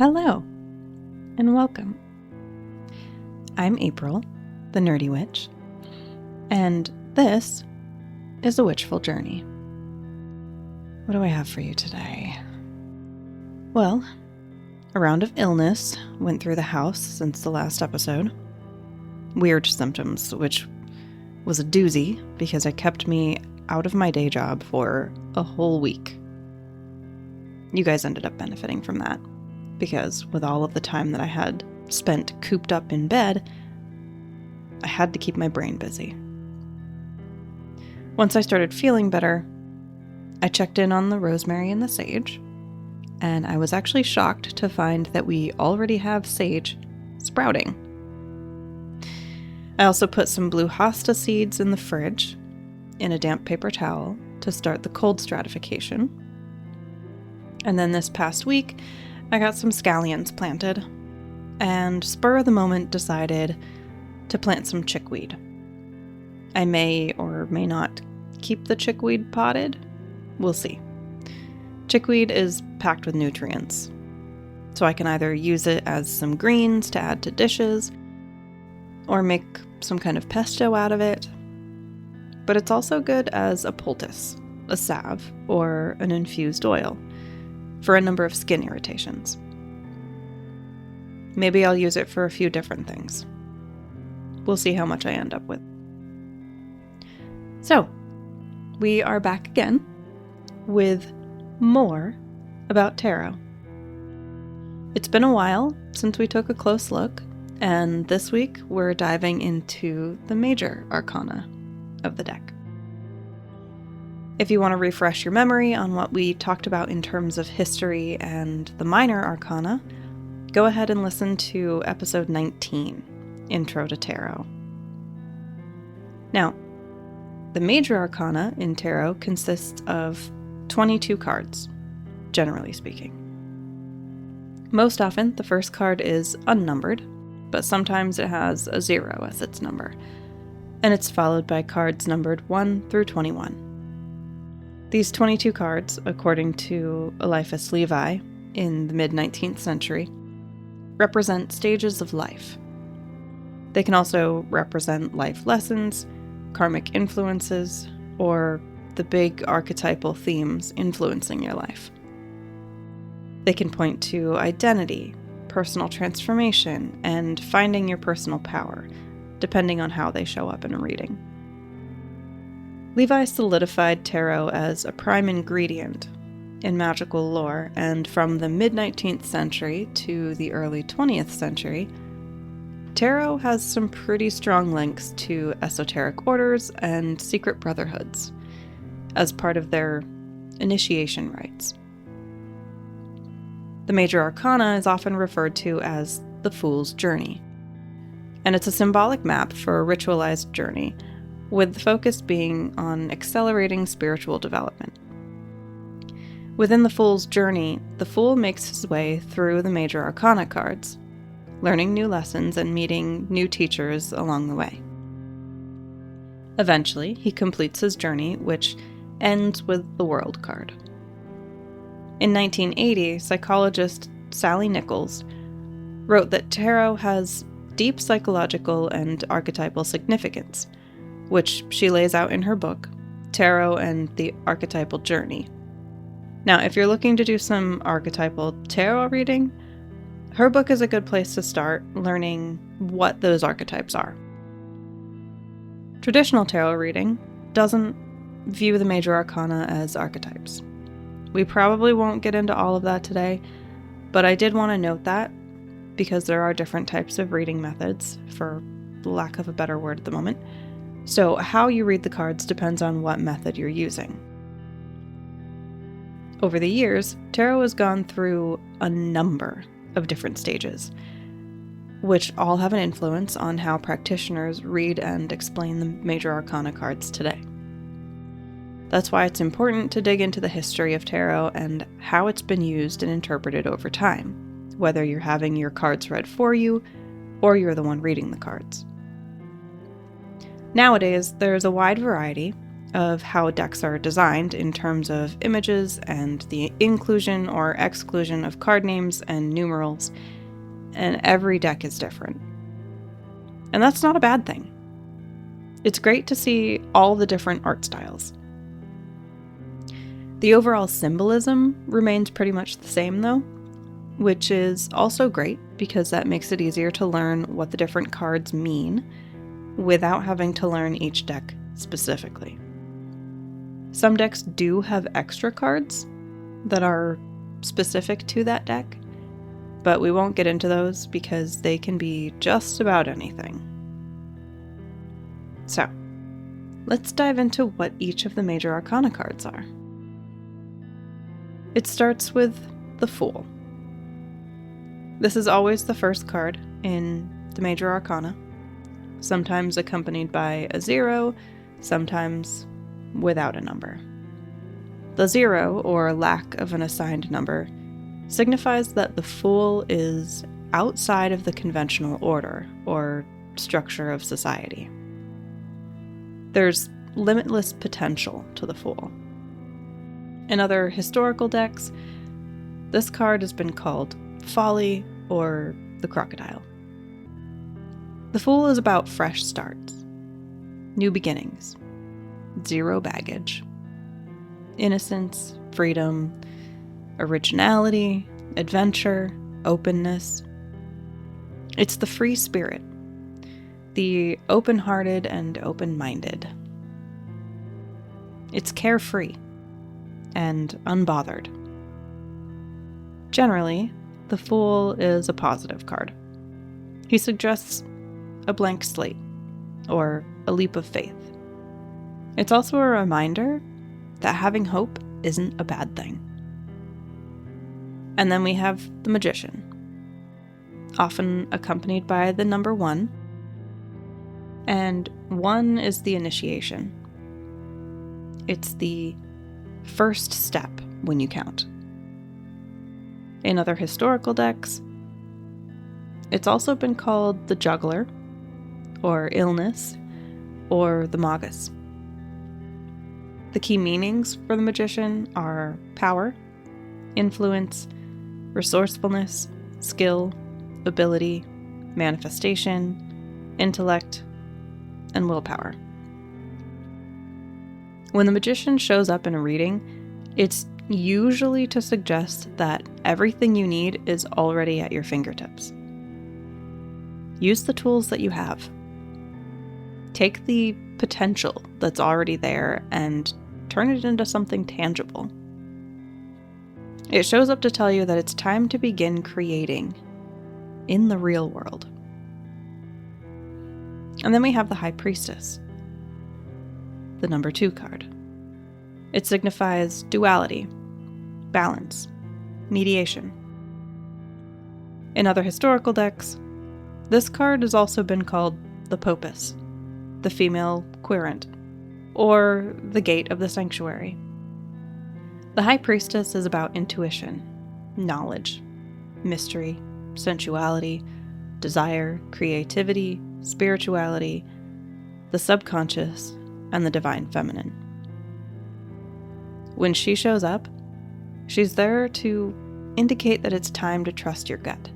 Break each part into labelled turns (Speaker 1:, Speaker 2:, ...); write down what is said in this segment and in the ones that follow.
Speaker 1: Hello, and welcome. I'm April, the Nerdy Witch, and this is a Witchful Journey. What do I have for you today? Well, a round of illness went through the house since the last episode. Weird symptoms, which was a doozy because it kept me out of my day job for a whole week. You guys ended up benefiting from that, because with all of the time that I had spent cooped up in bed, I had to keep my brain busy. Once I started feeling better, I checked in on the rosemary and the sage, and I was actually shocked to find that we already have sage sprouting. I also put some blue hosta seeds in the fridge in a damp paper towel to start the cold stratification. And then this past week, I got some scallions planted, and spur of the moment decided to plant some chickweed. I may or may not keep the chickweed potted. We'll see. Chickweed is packed with nutrients, so I can either use it as some greens to add to dishes, or make some kind of pesto out of it. But it's also good as a poultice, a salve, or an infused oil for a number of skin irritations. Maybe I'll use it for a few different things. We'll see how much I end up with. So, we are back again with more about tarot. It's been a while since we took a close look, and this week we're diving into the Major Arcana of the deck. If you want to refresh your memory on what we talked about in terms of history and the Minor Arcana, go ahead and listen to episode 19, Intro to Tarot. Now, the Major Arcana in Tarot consists of 22 cards, generally speaking. Most often, the first card is unnumbered, but sometimes it has a 0 as its number, and it's followed by cards numbered 1 through 21. These 22 cards, according to Eliphas Levi in the mid-19th century, represent stages of life. They can also represent life lessons, karmic influences, or the big archetypal themes influencing your life. They can point to identity, personal transformation, and finding your personal power, depending on how they show up in a reading. Levi solidified tarot as a prime ingredient in magical lore, and from the mid-19th century to the early 20th century, tarot has some pretty strong links to esoteric orders and secret brotherhoods as part of their initiation rites. The Major Arcana is often referred to as the Fool's Journey, and it's a symbolic map for a ritualized journey, with the focus being on accelerating spiritual development. Within the Fool's Journey, the Fool makes his way through the Major Arcana cards, learning new lessons and meeting new teachers along the way. Eventually, he completes his journey, which ends with the World card. In 1980, psychologist Sally Nichols wrote that tarot has deep psychological and archetypal significance, which she lays out in her book, Tarot and the Archetypal Journey. Now, if you're looking to do some archetypal tarot reading, her book is a good place to start learning what those archetypes are. Traditional tarot reading doesn't view the Major Arcana as archetypes. We probably won't get into all of that today, but I did want to note that because there are different types of reading methods, for lack of a better word at the moment. So how you read the cards depends on what method you're using. Over the years, tarot has gone through a number of different stages, which all have an influence on how practitioners read and explain the Major Arcana cards today. That's why it's important to dig into the history of tarot and how it's been used and interpreted over time, whether you're having your cards read for you or you're the one reading the cards. Nowadays, there's a wide variety of how decks are designed in terms of images and the inclusion or exclusion of card names and numerals, and every deck is different. And that's not a bad thing. It's great to see all the different art styles. The overall symbolism remains pretty much the same though, which is also great because that makes it easier to learn what the different cards mean without having to learn each deck specifically. Some decks do have extra cards that are specific to that deck, but we won't get into those because they can be just about anything. So, let's dive into what each of the Major Arcana cards are. It starts with the Fool. This is always the first card in the Major Arcana, sometimes accompanied by a 0, sometimes without a number. The 0, or lack of an assigned number, signifies that the Fool is outside of the conventional order or structure of society. There's limitless potential to the Fool. In other historical decks, this card has been called Folly or the Crocodile. The Fool is about fresh starts, new beginnings, zero baggage, innocence, freedom, originality, adventure, openness. It's the free spirit, the open-hearted and open-minded. It's carefree and unbothered. Generally, the Fool is a positive card. He suggests a blank slate or a leap of faith. It's also a reminder that having hope isn't a bad thing. And then we have the Magician, often accompanied by the number 1, and 1 is the initiation. It's the first step when you count. In other historical decks, it's also been called the Juggler, or Illness, or the Magus. The key meanings for the Magician are power, influence, resourcefulness, skill, ability, manifestation, intellect, and willpower. When the Magician shows up in a reading, it's usually to suggest that everything you need is already at your fingertips. Use the tools that you have. Take the potential that's already there and turn it into something tangible. It shows up to tell you that it's time to begin creating in the real world. And then we have the High Priestess, the number 2 card. It signifies duality, balance, mediation. In other historical decks, this card has also been called the Popus, the female querent, or the Gate of the Sanctuary. The High Priestess is about intuition, knowledge, mystery, sensuality, desire, creativity, spirituality, the subconscious, and the divine feminine. When she shows up, she's there to indicate that it's time to trust your gut.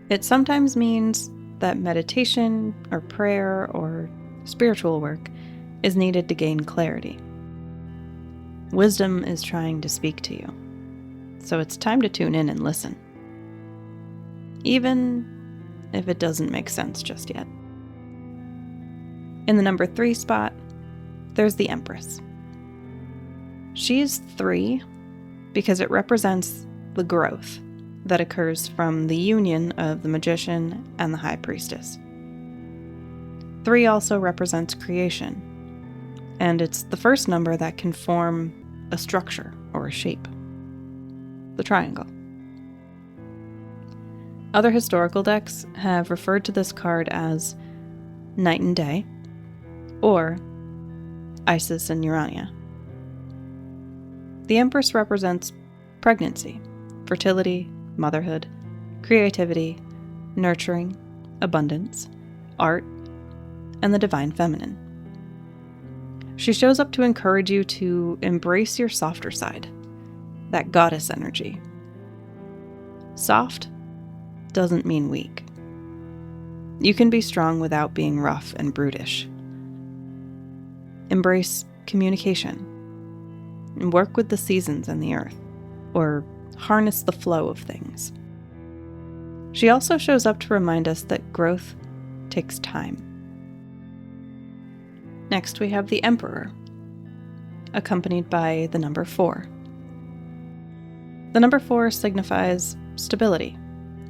Speaker 1: It sometimes means that meditation or prayer or spiritual work is needed to gain clarity. Wisdom is trying to speak to you, so it's time to tune in and listen, even if it doesn't make sense just yet. In the number 3 spot, there's the Empress. She's 3 because it represents the growth that occurs from the union of the Magician and the High Priestess. 3 also represents creation, and it's the first number that can form a structure or a shape, the triangle. Other historical decks have referred to this card as Night and Day, or Isis and Urania. The Empress represents pregnancy, fertility, motherhood, creativity, nurturing, abundance, art, and the divine feminine. She shows up to encourage you to embrace your softer side, that goddess energy. Soft doesn't mean weak. You can be strong without being rough and brutish. Embrace communication and work with the seasons and the earth, or harness the flow of things. She also shows up to remind us that growth takes time. Next, we have the Emperor, accompanied by the number 4. The number 4 signifies stability,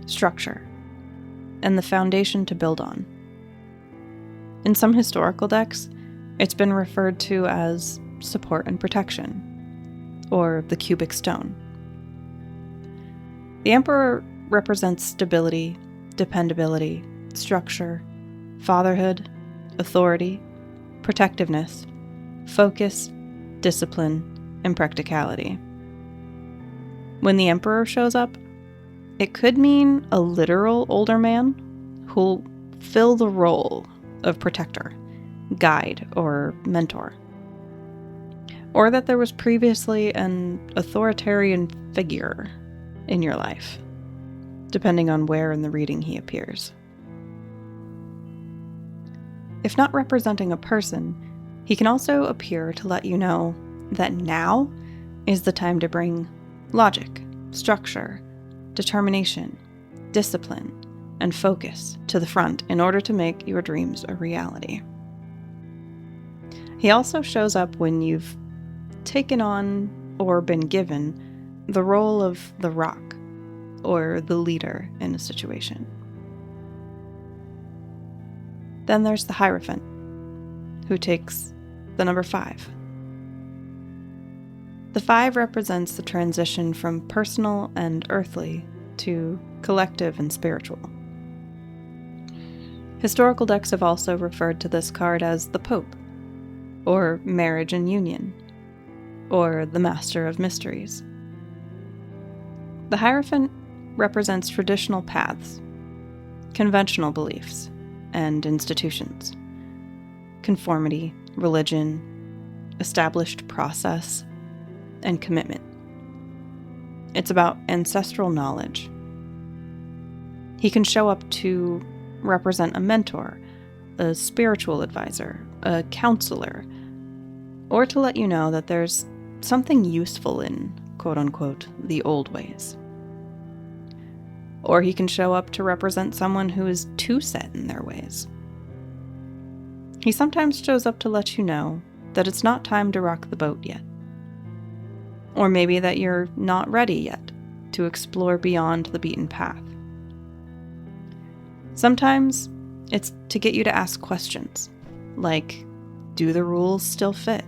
Speaker 1: structure, and the foundation to build on. In some historical decks, it's been referred to as support and protection, or the cubic stone. The Emperor represents stability, dependability, structure, fatherhood, authority, protectiveness, focus, discipline, and practicality. When the Emperor shows up, it could mean a literal older man who'll fill the role of protector, guide, or mentor. Or that there was previously an authoritarian figure in your life, depending on where in the reading he appears. If not representing a person, he can also appear to let you know that now is the time to bring logic, structure, determination, discipline, and focus to the front in order to make your dreams a reality. He also shows up when you've taken on or been given the role of the rock or the leader in a situation. Then there's the Hierophant, who takes the number 5. The 5 represents the transition from personal and earthly to collective and spiritual. Historical decks have also referred to this card as the Pope, or marriage and union, or the Master of Mysteries. The Hierophant represents traditional paths, conventional beliefs, and institutions, conformity, religion, established process, and commitment. It's about ancestral knowledge. He can show up to represent a mentor, a spiritual advisor, a counselor, or to let you know that there's something useful in, quote-unquote, the old ways. Or he can show up to represent someone who is too set in their ways. He sometimes shows up to let you know that it's not time to rock the boat yet. Or maybe that you're not ready yet to explore beyond the beaten path. Sometimes it's to get you to ask questions, like, do the rules still fit?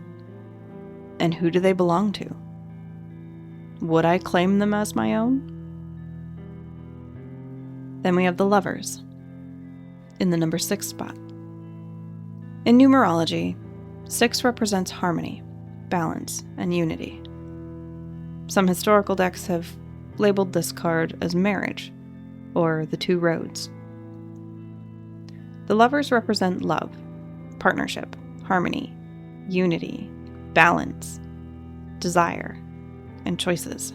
Speaker 1: And who do they belong to? Would I claim them as my own? Then we have the Lovers, in the number 6 spot. In numerology, 6 represents harmony, balance, and unity. Some historical decks have labeled this card as marriage, or the 2 roads. The Lovers represent love, partnership, harmony, unity, balance, desire, and choices.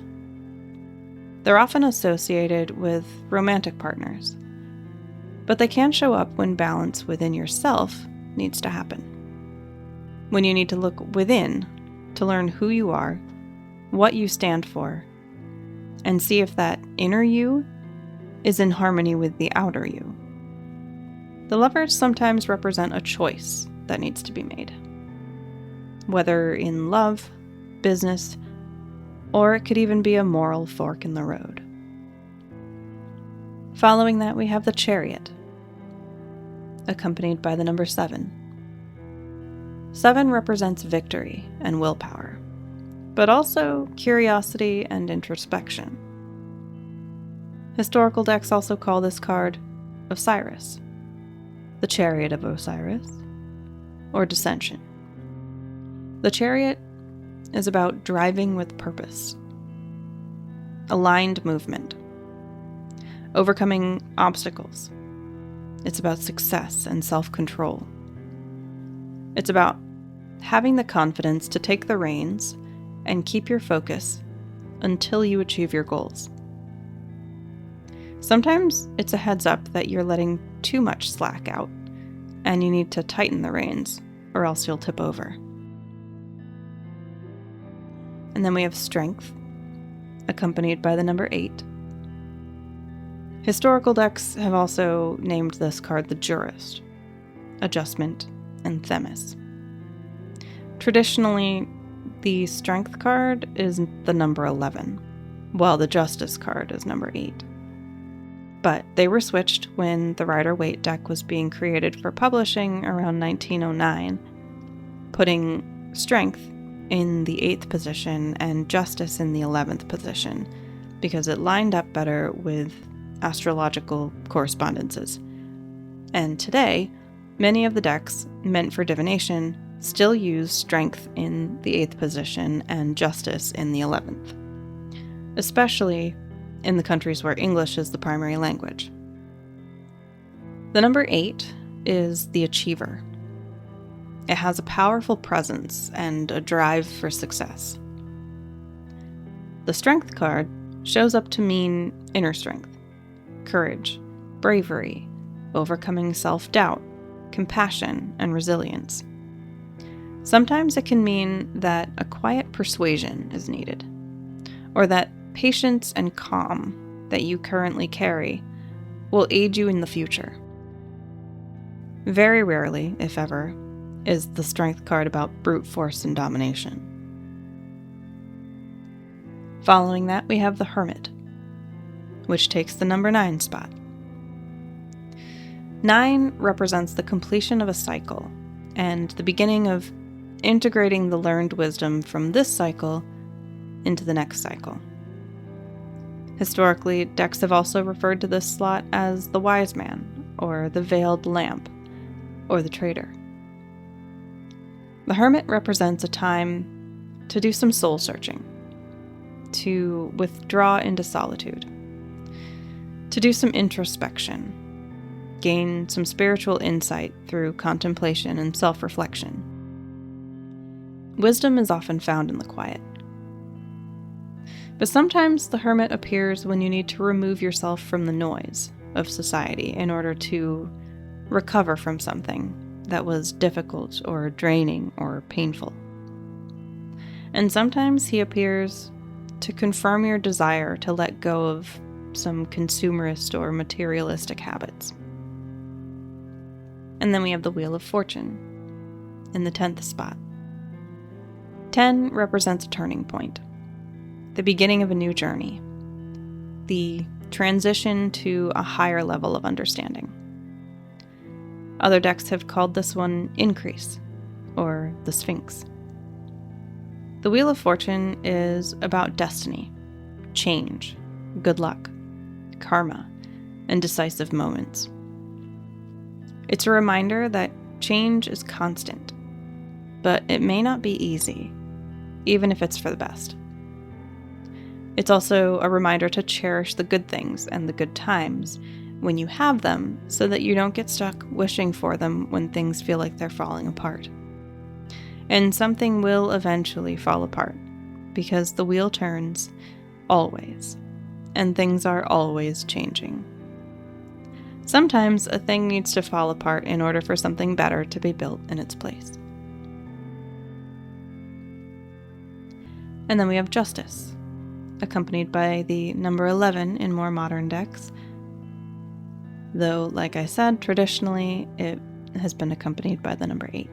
Speaker 1: They're often associated with romantic partners, but they can show up when balance within yourself needs to happen. When you need to look within to learn who you are, what you stand for, and see if that inner you is in harmony with the outer you. The Lovers sometimes represent a choice that needs to be made, whether in love, business, or it could even be a moral fork in the road. Following that, we have the Chariot, accompanied by the number 7. 7 represents victory and willpower, but also curiosity and introspection. Historical decks also call this card Osiris, the Chariot of Osiris, or Dissension. The Chariot is about driving with purpose, aligned movement, overcoming obstacles. It's about success and self-control, It's about having the confidence to take the reins and keep your focus until you achieve your goals. Sometimes it's a heads up that you're letting too much slack out and you need to tighten the reins or else you'll tip over. And then we have Strength, accompanied by the number 8. Historical decks have also named this card the Jurist, Adjustment, and Themis. Traditionally, the Strength card is the number 11, while the Justice card is number 8. But they were switched when the Rider-Waite deck was being created for publishing around 1909, putting Strength in the 8th position and Justice in the 11th position, because it lined up better with astrological correspondences. And today, many of the decks meant for divination still use Strength in the 8th position and Justice in the 11th, especially in the countries where English is the primary language. The number 8 is the Achiever. It has a powerful presence and a drive for success. The Strength card shows up to mean inner strength, courage, bravery, overcoming self-doubt, compassion, and resilience. Sometimes it can mean that a quiet persuasion is needed, or that patience and calm that you currently carry will aid you in the future. Very rarely, if ever, is the Strength card about brute force and domination. Following that, we have the Hermit, which takes the number 9 spot. 9 represents the completion of a cycle and the beginning of integrating the learned wisdom from this cycle into the next cycle. Historically, decks have also referred to this slot as the Wise Man, or the Veiled Lamp, or the Traitor. The Hermit represents a time to do some soul searching, to withdraw into solitude, to do some introspection, gain some spiritual insight through contemplation and self-reflection. Wisdom is often found in the quiet. But sometimes the Hermit appears when you need to remove yourself from the noise of society in order to recover from something that was difficult or draining or painful. And sometimes he appears to confirm your desire to let go of some consumerist or materialistic habits. And then we have the Wheel of Fortune in the 10th spot. 10 represents a turning point, the beginning of a new journey, the transition to a higher level of understanding. Other decks have called this one Increase, or the Sphinx. The Wheel of Fortune is about destiny, change, good luck, karma, and decisive moments. It's a reminder that change is constant, but it may not be easy, even if it's for the best. It's also a reminder to cherish the good things and the good times when you have them, so that you don't get stuck wishing for them when things feel like they're falling apart. And something will eventually fall apart, because the wheel turns, always, and things are always changing. Sometimes a thing needs to fall apart in order for something better to be built in its place. And then we have Justice, accompanied by the number 11 in more modern decks, though, like I said, traditionally it has been accompanied by the number 8.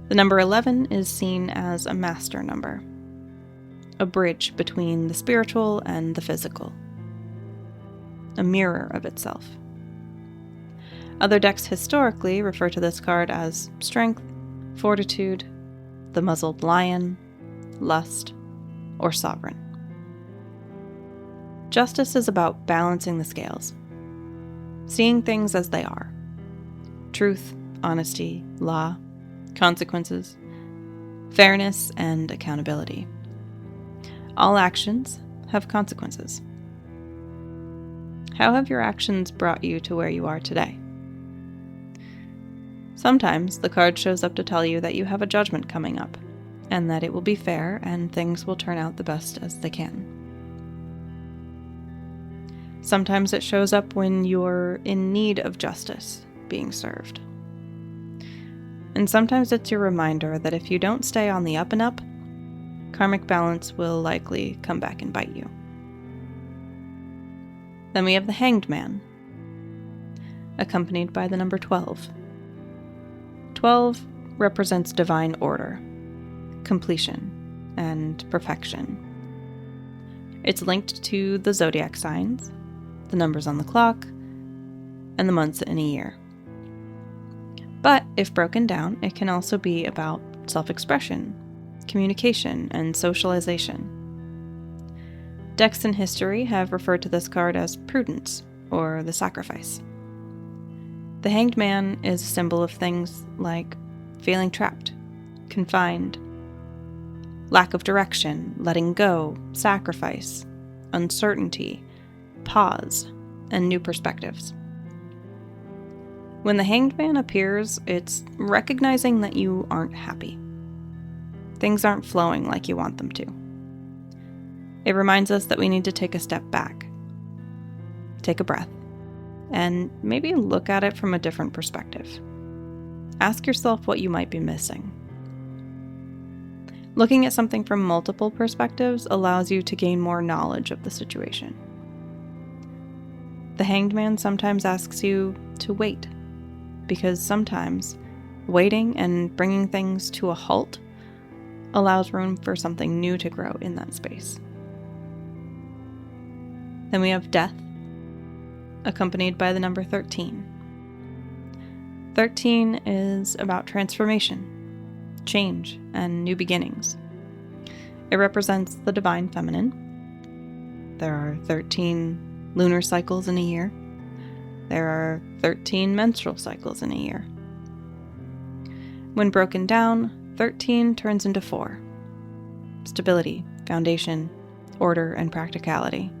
Speaker 1: The number 11 is seen as a master number, a bridge between the spiritual and the physical, a mirror of itself. Other decks historically refer to this card as Strength, Fortitude, the Muzzled Lion, Lust, or Sovereign. Justice is about balancing the scales, seeing things as they are: truth, honesty, law, consequences, fairness, and accountability. All actions have consequences. How have your actions brought you to where you are today? Sometimes the card shows up to tell you that you have a judgment coming up, and that it will be fair and things will turn out the best as they can. Sometimes it shows up when you're in need of justice being served. And sometimes it's your reminder that if you don't stay on the up and up, karmic balance will likely come back and bite you. Then we have the Hanged Man, accompanied by the number 12. 12 represents divine order, completion, and perfection. It's linked to the zodiac signs, the numbers on the clock, and the months in a year. But if broken down, it can also be about self-expression, communication, and socialization. Decks in history have referred to this card as prudence, or the sacrifice. The Hanged Man is a symbol of things like feeling trapped, confined, lack of direction, letting go, sacrifice, uncertainty, pause, and new perspectives. When the Hanged Man appears, it's recognizing that you aren't happy. Things aren't flowing like you want them to. It reminds us that we need to take a step back, take a breath, and maybe look at it from a different perspective. Ask yourself what you might be missing. Looking at something from multiple perspectives allows you to gain more knowledge of the situation. The Hanged Man sometimes asks you to wait, because sometimes waiting and bringing things to a halt allows room for something new to grow in that space. Then we have Death, accompanied by the number 13. 13 is about transformation, change, and new beginnings. It represents the divine feminine. There are 13 lunar cycles in a year. There are 13 menstrual cycles in a year. When broken down, 13 turns into 4. Stability, foundation, order, and practicality.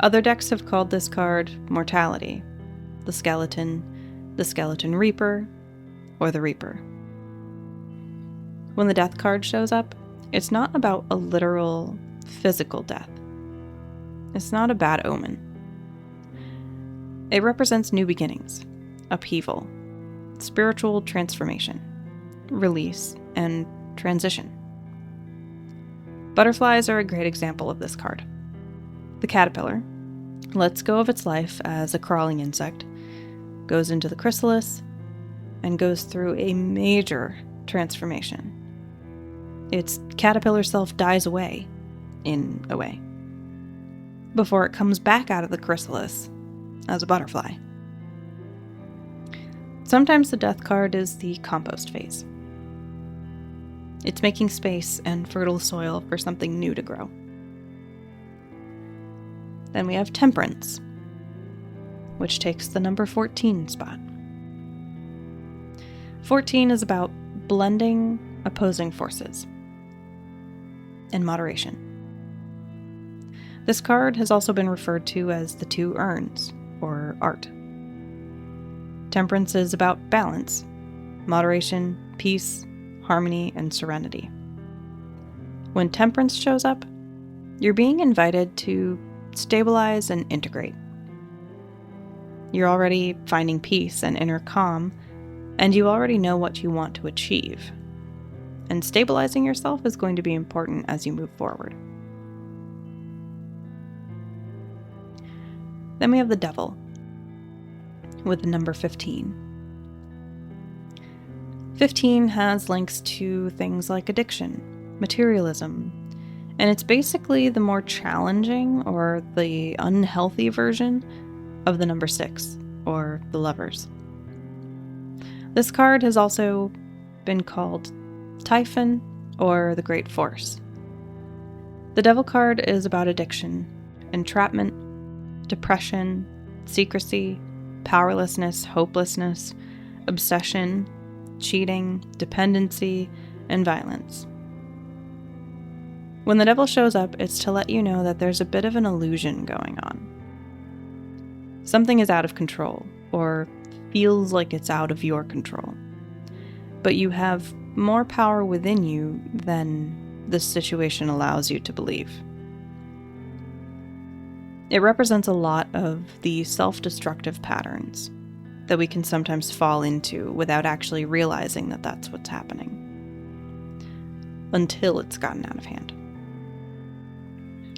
Speaker 1: Other decks have called this card Mortality, the Skeleton Reaper, or the Reaper. When the Death card shows up, it's not about a literal, physical death. It's not a bad omen. It represents new beginnings, upheaval, spiritual transformation, release, and transition. Butterflies are a great example of this card. The caterpillar lets go of its life as a crawling insect, goes into the chrysalis, and goes through a major transformation. Its caterpillar self dies away, in a way, before it comes back out of the chrysalis as a butterfly. Sometimes the Death card is the compost phase. It's making space and fertile soil for something new to grow. Then we have Temperance, which takes the number 14 spot. 14 is about blending opposing forces and moderation. This card has also been referred to as the 2 urns, or art. Temperance is about balance, moderation, peace, harmony, and serenity. When Temperance shows up, you're being invited to stabilize and integrate. You're already finding peace and inner calm, and you already know what you want to achieve. And stabilizing yourself is going to be important as you move forward. Then we have the Devil, with the number 15. 15 has links to things like addiction, materialism, and it's basically the more challenging or the unhealthy version of the number 6, or the Lovers. This card has also been called Typhon or the Great Force. The Devil card is about addiction, entrapment, depression, secrecy, powerlessness, hopelessness, obsession, cheating, dependency, and violence. When the Devil shows up, it's to let you know that there's a bit of an illusion going on. Something is out of control, or feels like it's out of your control. But you have more power within you than this situation allows you to believe. It represents a lot of the self-destructive patterns that we can sometimes fall into without actually realizing that that's what's happening, until it's gotten out of hand.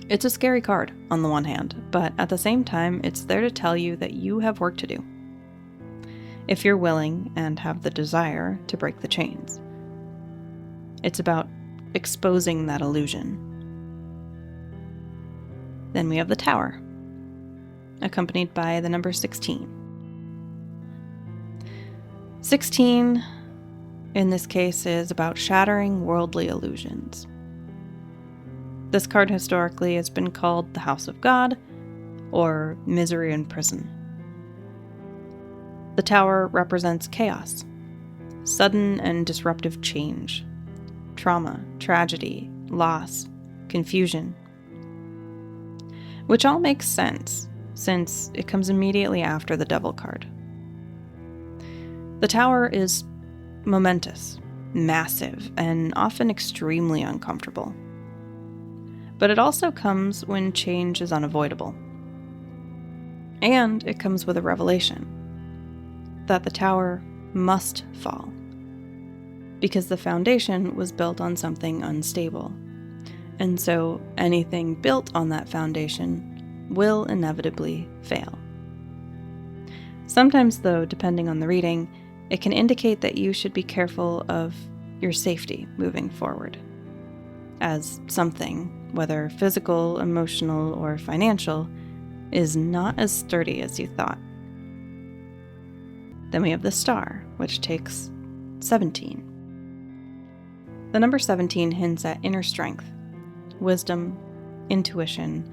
Speaker 1: It's a scary card on the one hand, but at the same time, it's there to tell you that you have work to do, if you're willing and have the desire to break the chains. It's about exposing that illusion. Then we have the Tower, accompanied by the number 16. 16, in this case, is about shattering worldly illusions. This card historically has been called the House of God, or Misery in Prison. The Tower represents chaos, sudden and disruptive change, trauma, tragedy, loss, confusion, which all makes sense since it comes immediately after the Devil card. The Tower is momentous, massive, and often extremely uncomfortable. But it also comes when change is unavoidable. And it comes with a revelation that the Tower must fall, because the foundation was built on something unstable, and so anything built on that foundation will inevitably fail. Sometimes, though, depending on the reading, it can indicate that you should be careful of your safety moving forward, as something, whether physical, emotional, or financial, is not as sturdy as you thought. Then we have the Star, which takes 17. The number 17 hints at inner strength, wisdom, intuition,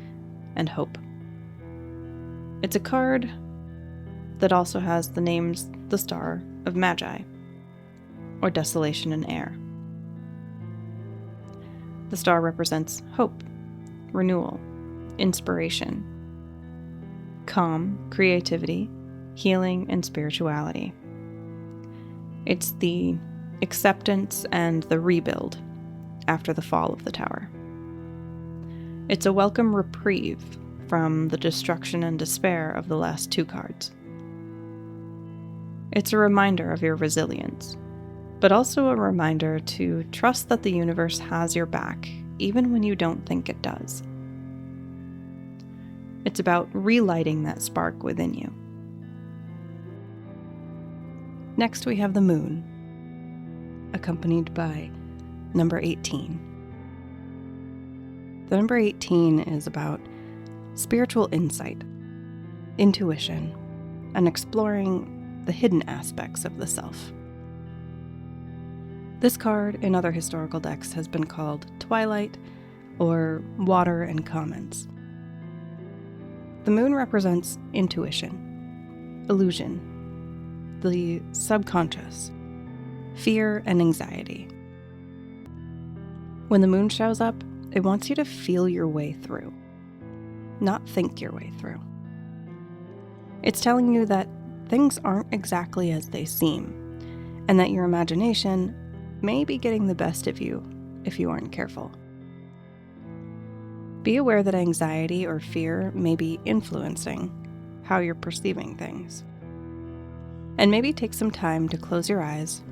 Speaker 1: and hope. It's a card that also has the names the Star of Magi, or Desolation and Air. The Star represents hope, renewal, inspiration, calm, creativity, healing, and spirituality. It's the acceptance and the rebuild after the fall of the Tower. It's a welcome reprieve from the destruction and despair of the last two cards. It's a reminder of your resilience, but also a reminder to trust that the universe has your back, even when you don't think it does. It's about relighting that spark within you. Next, we have the Moon, accompanied by number 18. The number 18 is about spiritual insight, intuition, and exploring the hidden aspects of the self. This card in other historical decks has been called Twilight or Water and Comments. The Moon represents intuition, illusion, the subconscious, fear, and anxiety. When the Moon shows up, it wants you to feel your way through, not think your way through. It's telling you that things aren't exactly as they seem, and that your imagination may be getting the best of you if you aren't careful. Be aware that anxiety or fear may be influencing how you're perceiving things. And maybe take some time to close your eyes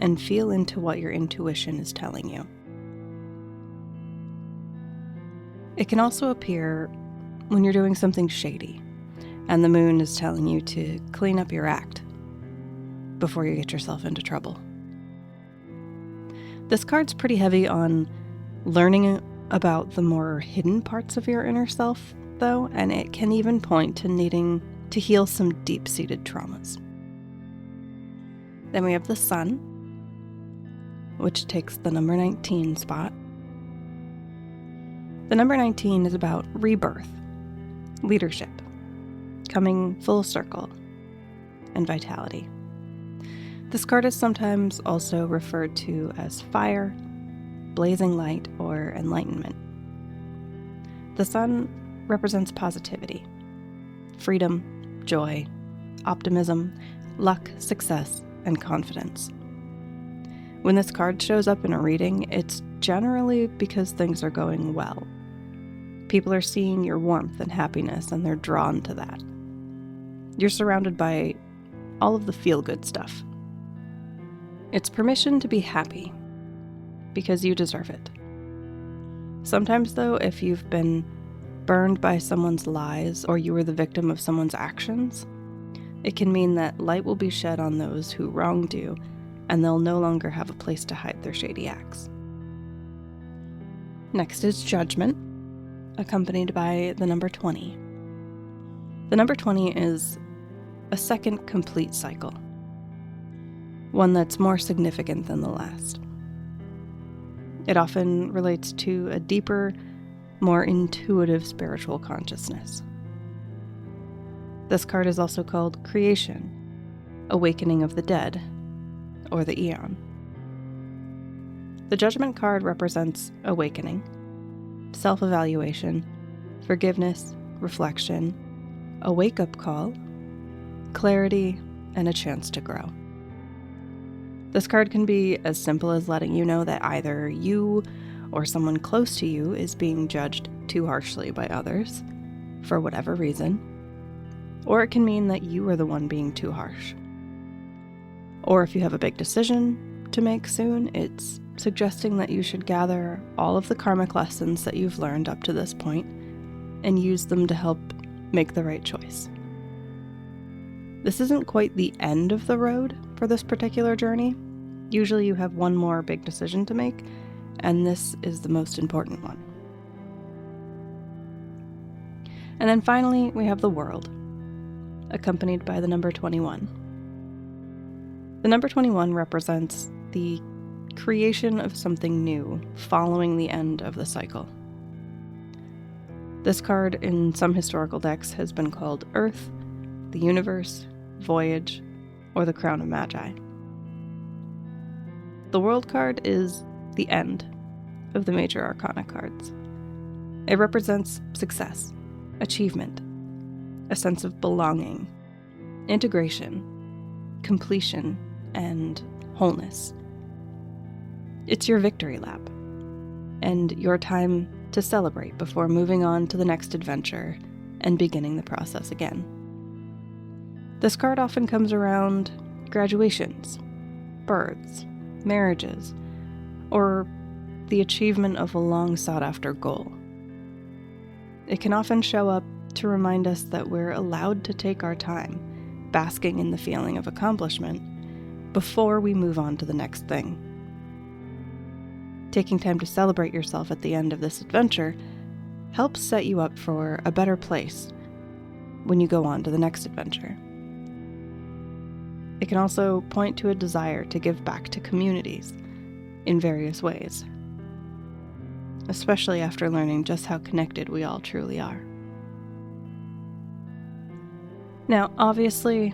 Speaker 1: and feel into what your intuition is telling you. It can also appear when you're doing something shady, and the Moon is telling you to clean up your act before you get yourself into trouble. This card's pretty heavy on learning about the more hidden parts of your inner self, though, and it can even point to needing to heal some deep-seated traumas. Then we have the Sun, which takes the number 19 spot. The number 19 is about rebirth, leadership, coming full circle, and vitality. This card is sometimes also referred to as fire, blazing light, or enlightenment. The Sun represents positivity, freedom, joy, optimism, luck, success, and confidence. When this card shows up in a reading, it's generally because things are going well. People are seeing your warmth and happiness, and they're drawn to that. You're surrounded by all of the feel-good stuff. It's permission to be happy, because you deserve it. Sometimes, though, if you've been burned by someone's lies or you were the victim of someone's actions, it can mean that light will be shed on those who wronged you, and they'll no longer have a place to hide their shady acts. Next is Judgment, accompanied by the number 20. The number 20 is a second complete cycle, one that's more significant than the last. It often relates to a deeper, more intuitive spiritual consciousness. This card is also called Creation, Awakening of the Dead, or the Eon. The Judgment card represents awakening, self-evaluation, forgiveness, reflection, a wake-up call, clarity, and a chance to grow. This card can be as simple as letting you know that either you or someone close to you is being judged too harshly by others, for whatever reason, or it can mean that you are the one being too harsh. Or if you have a big decision to make soon, it's suggesting that you should gather all of the karmic lessons that you've learned up to this point and use them to help make the right choice. This isn't quite the end of the road for this particular journey. Usually you have one more big decision to make, and this is the most important one. And then finally, we have the World, accompanied by the number 21. The number 21 represents the creation of something new following the end of the cycle. This card in some historical decks has been called Earth, the Universe, Voyage, or the Crown of Magi. The World card is the end of the Major Arcana cards. It represents success, achievement, a sense of belonging, integration, completion, and wholeness. It's your victory lap, and your time to celebrate before moving on to the next adventure and beginning the process again. This card often comes around graduations, births, marriages, or the achievement of a long sought-after goal. It can often show up to remind us that we're allowed to take our time, basking in the feeling of accomplishment, before we move on to the next thing. Taking time to celebrate yourself at the end of this adventure helps set you up for a better place when you go on to the next adventure. It can also point to a desire to give back to communities in various ways, especially after learning just how connected we all truly are. Now, obviously,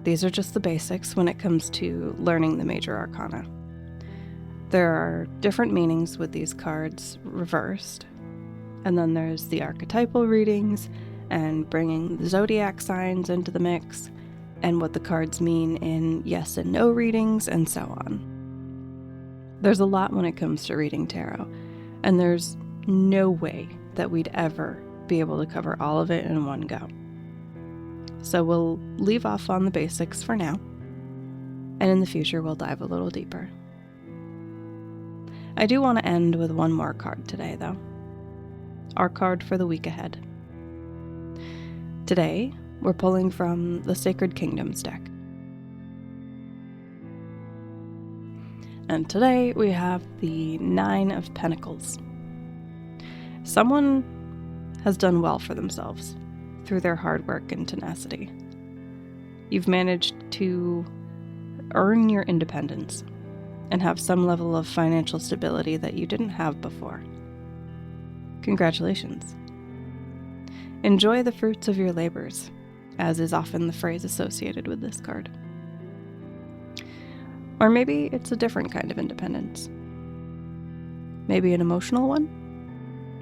Speaker 1: these are just the basics when it comes to learning the Major Arcana. There are different meanings with these cards reversed, and then there's the archetypal readings and bringing the zodiac signs into the mix, and what the cards mean in yes and no readings, and so on. There's a lot when it comes to reading tarot, and there's no way that we'd ever be able to cover all of it in one go. So we'll leave off on the basics for now, and in the future we'll dive a little deeper. I do want to end with one more card today, though. Our card for the week ahead. Today, we're pulling from the Sacred Kingdoms deck. And today we have the 9 of Pentacles. Someone has done well for themselves through their hard work and tenacity. You've managed to earn your independence and have some level of financial stability that you didn't have before. Congratulations. Enjoy the fruits of your labors, as is often the phrase associated with this card. Or maybe it's a different kind of independence. Maybe an emotional one?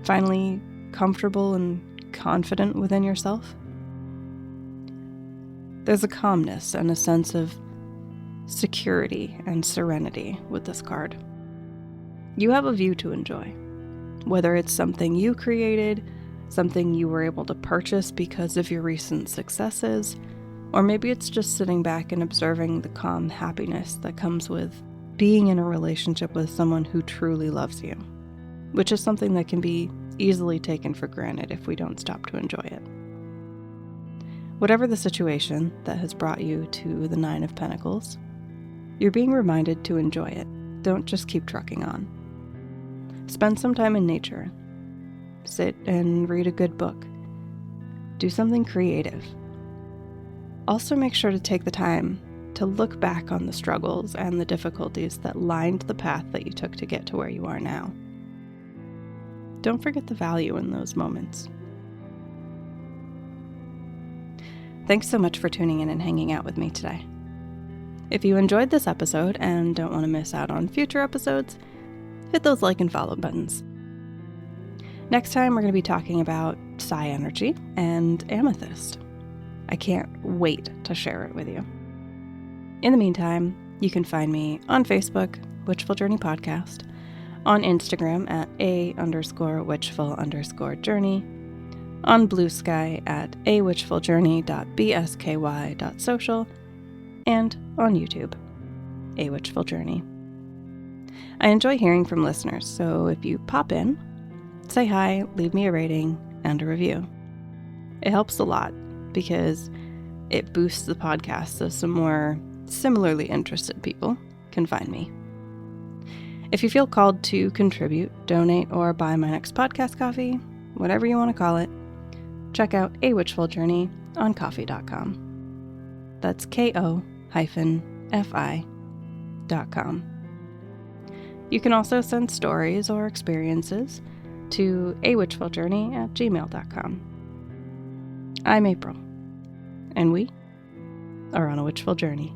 Speaker 1: Finally comfortable and confident within yourself? There's a calmness and a sense of security and serenity with this card. You have a view to enjoy, whether it's something you created, something you were able to purchase because of your recent successes, or maybe it's just sitting back and observing the calm happiness that comes with being in a relationship with someone who truly loves you, which is something that can be easily taken for granted if we don't stop to enjoy it. Whatever the situation that has brought you to the Nine of Pentacles, you're being reminded to enjoy it. Don't just keep trucking on. Spend some time in nature. Sit and read a good book. Do something creative. Also make sure to take the time to look back on the struggles and the difficulties that lined the path that you took to get to where you are now. Don't forget the value in those moments. Thanks so much for tuning in and hanging out with me today. If you enjoyed this episode and don't want to miss out on future episodes, hit those like and follow buttons. Next time, we're going to be talking about Psi energy and amethyst. I can't wait to share it with you. In the meantime, you can find me on Facebook, Witchful Journey Podcast, on Instagram at _witchful_journey, on BlueSky at awitchfuljourney.bsky.social, and on YouTube, A Witchful Journey. I enjoy hearing from listeners, so if you pop in, say hi, leave me a rating, and a review. It helps a lot because it boosts the podcast so some more similarly interested people can find me. If you feel called to contribute, donate, or buy my next podcast coffee, whatever you want to call it, check out A Witchful Journey on Ko-fi.com. That's KO-fi.com. You can also send stories or experiences to awitchfuljourney@gmail.com. I'm April, and we are on a witchful journey.